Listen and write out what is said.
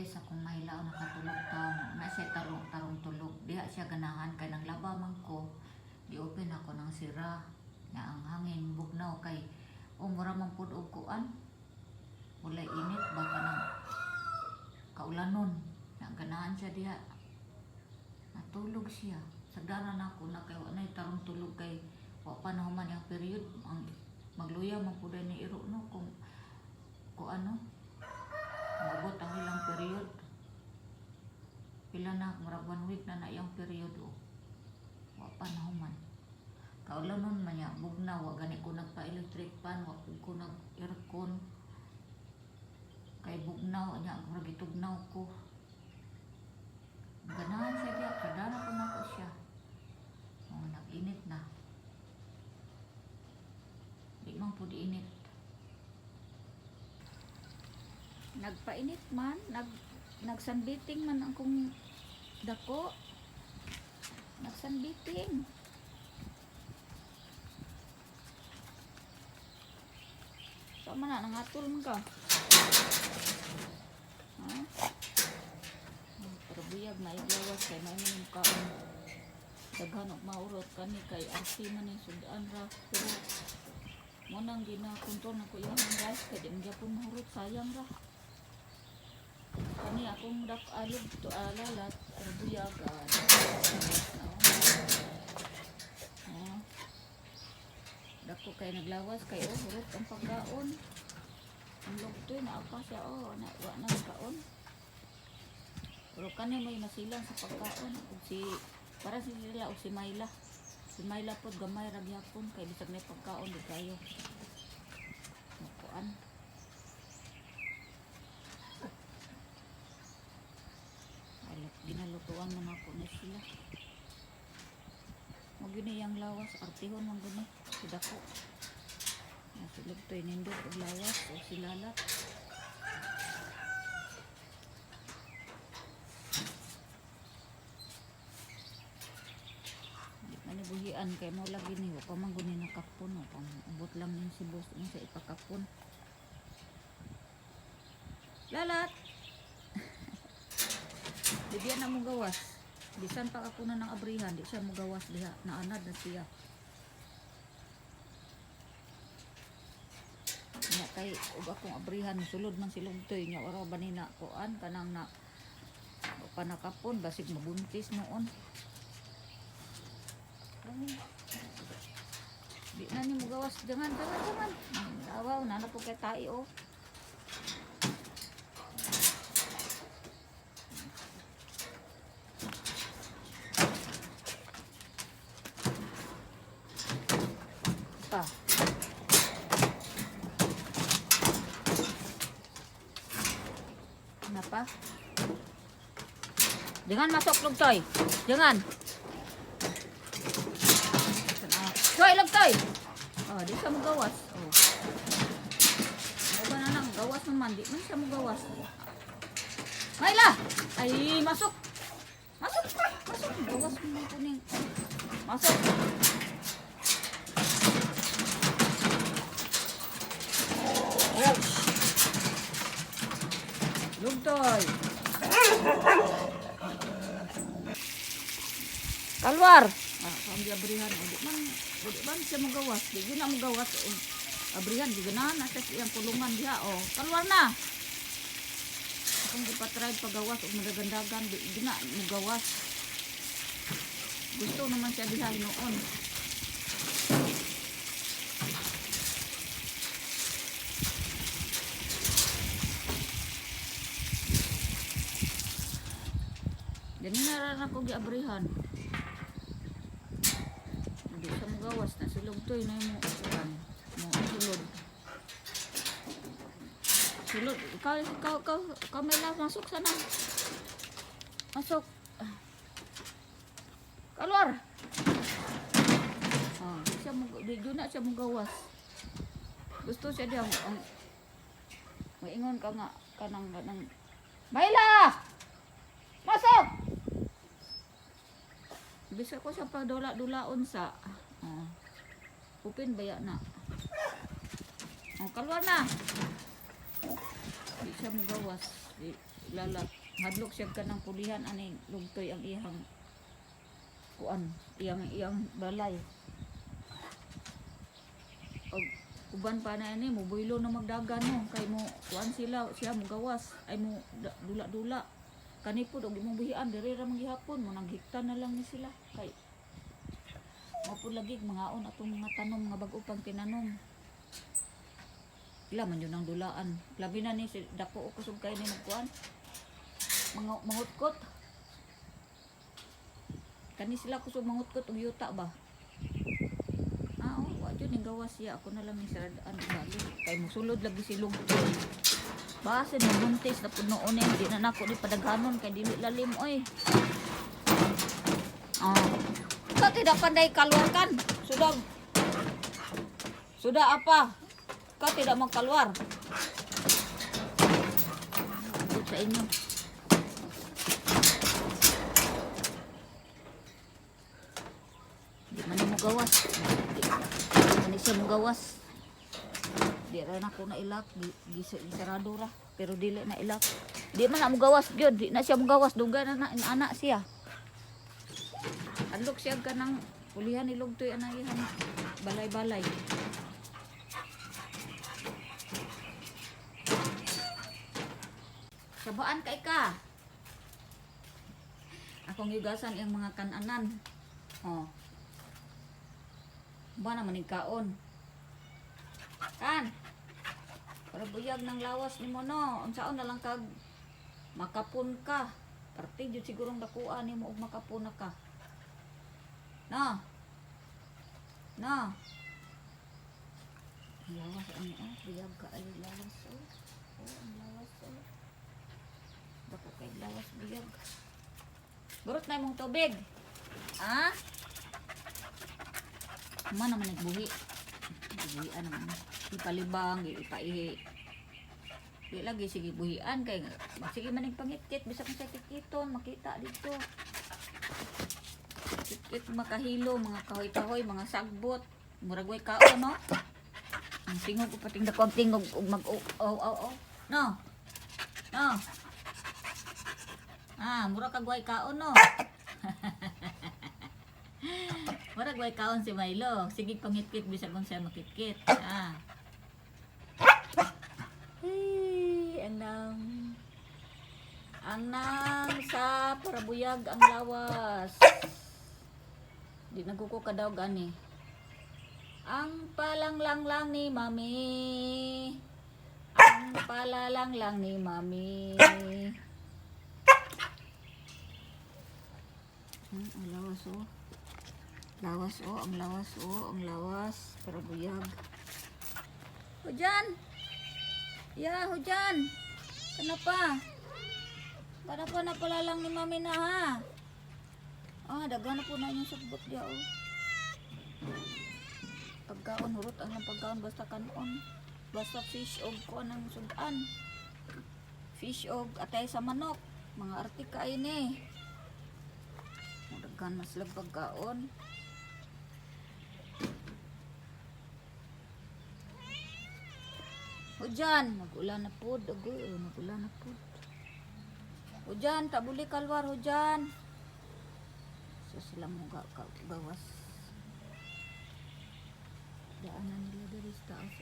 sa kung mahilaw nakatulog ta na siya tarong tulog diha siya ganahan kay nang laba man ko gi-open ako ng sira na ang hangin bugnaw kay umura man pud og kuan walay init baka nang kaulanon na ganahan siya diha natulog siya sagdanan ako na kay wa nay tarong tulog kay wa pa nahuman ang period ang magluya man pud ni iro no kung ano maabot ang ilang period pila na murag 1 week na yung period o wa pa nahuman kaulanon man ya bugnaw wa gani ko nagpa-electric fan wa ko nag aircon kay bugnaw nya murag itugnaw ko ganahan siya diya kadana ko nako siya nag-init na di man pud init nagpainit man nagsanbiting man ang kong dako nagsanbiting so man na nangatol man ka ha pero buyag maiglawas kay may minum kaon daghan og maurot kani kay RC man yung sudaan ra pero mo nang ginakontrol na ko yung guys kay di gyapon mahurot sayang ra kani akong alog to alalat buyagan dako kay naglawas kay hurot ang pagkaon ang lugtoy na apa siya na wa na kaon pero kani may masilang sa pagkaon ug si para sila og si Mayla pod gamay ra gyapon kay bisag may pagkaon di kayo kuan ginalutuan man ako na sila mo gini yang lawas artihon man gini sida ko nasulog to inindot og lawas o silalat di man buhian kay mo lagi ni wa pa man guni nakapon o pang ubot lang ning si boss ni sa ipakapon lalat di diya na mo gawas bisan pa ako na ng abrihan di siya mo gawas diha naanad na siya nya kay ug akong abrihan sulod man silong toy nya ora ba ni na kuan kanang na panakapon basig mabuntis noon di na ni mo gawas jangan awaw na po kay tayo Kenapa? Jangan masuk Lugtoy. Jangan. Toy Lugtoy. Oh, di sa mo gawas. Oh. Ano ba na nang gawas naman? Di man siya mo gawas. Mayla! Ay, masuk. Masuk. Masuk. Gawas mo kuning. Masuk. Lugtoy. Keluar. Kami abrihan. Di man siya magawas. Di yun na magawas. Abrihan. Di ganahan na siya yung pulungan diha. Oh, keluar na. Akong ipatry pagawas. O magagandagan. Di na magawas. Gusto naman siya diha noon. Dini naran ako giabrihan. Hindi sa mo gawas na silog toy na mo kuan. Mo sulod. Sulod ka may la masuk sana. Masuk. Keluar. Siya mo di na siya mo gawas. Gusto siya diha ang maingon ka nga kanang Mayla! Masuk! Bisa ko siya pagdula-dulaon sa upin baya na. Keluar na. Di siya mugawas. Di lala. Hadlok siya ka ng pulihan aning lugtoy ang iyang kuan, iyang balay. Og uban pa na ini mo buylo na magdagan no kay mo kuan sila siya mugawas ay mo dula-dula. Kani pud og imong buhian diri ra manggihapon mo naghikta na lang ni sila kay mapud lagi mangaon atong mga tanom nga bag-o pang tinanom. Ila man yun ang dulaan. Labi na ni si dako o kusog kay ni nagkuan. Mangutkot. Kani sila kusog mangutkot og yuta ba? Wa jud ning gawas siya ako na lang ni saradaan bali kay mosulod lagi si lugtoy. Base ni buntis na pud noon di na nako di padaghanon kay dili lalim oy. Ka tidak pandai keluarkan. Sudah apa? Kau tidak mau keluar. Sa inyo. Di man mo gawas. Di man siya mo gawas. Di ra na ko na ilak, gisarado ra, pero dili na ilak. Di man na mo gawas gyud, di na siya mo gawas, duga na anak siya. Adlok siya ka ng pulihan ni lugtoy anang ihan balay-balay. Sabaan kay ka. Akong yugasan yung mga kananan. Ba naman yung kaon. Kan. Para buyag ng lawas ni mo no. Unsaon na lang kag makapun ka. Parte jud sigurong dakuan nimo og makapun na ka. No. Lawas ano buyag ka ay lawas ang lawas Dako kay lawas biyag. Burot na imong tubig. Man naman nagbuhi. Buhian naman. Ipalibang, ipaihi. Di lagi sige buhian kay sige man pangit-kit bisag sa kikiton makita dito. Kit makahilo mga kahoy-kahoy, mga sagbot, murag way kaon no. Ang tingog ko pating dako ang tingog ug mag No. Mura kag way kaon no. Mura way kaon si Milo. Sige pangit-kit bisag kung siya makit-kit. Anang sa parabuyag ang lawas. Di naguko ka daw gani. Ang palanglang ni mami. Ang palalang ni mami. Ang lawas ang lawas parabuyag. Hujan. Ya, hujan. Kenapa napalalang ni mami na ha? Daghan na po na yung sagbot dia Pagkaon hurot ang pagkaon basta kanon. Basta fish og kuan ang sudan. Fish og atay sa manok. Mga artika ini. Daghan mas lag pagkaon. Hujan, nagulan na po. Nagulan na po. Hujan, tak boleh keluar hujan. Sila mo gawas. Daanan nila dari sa taas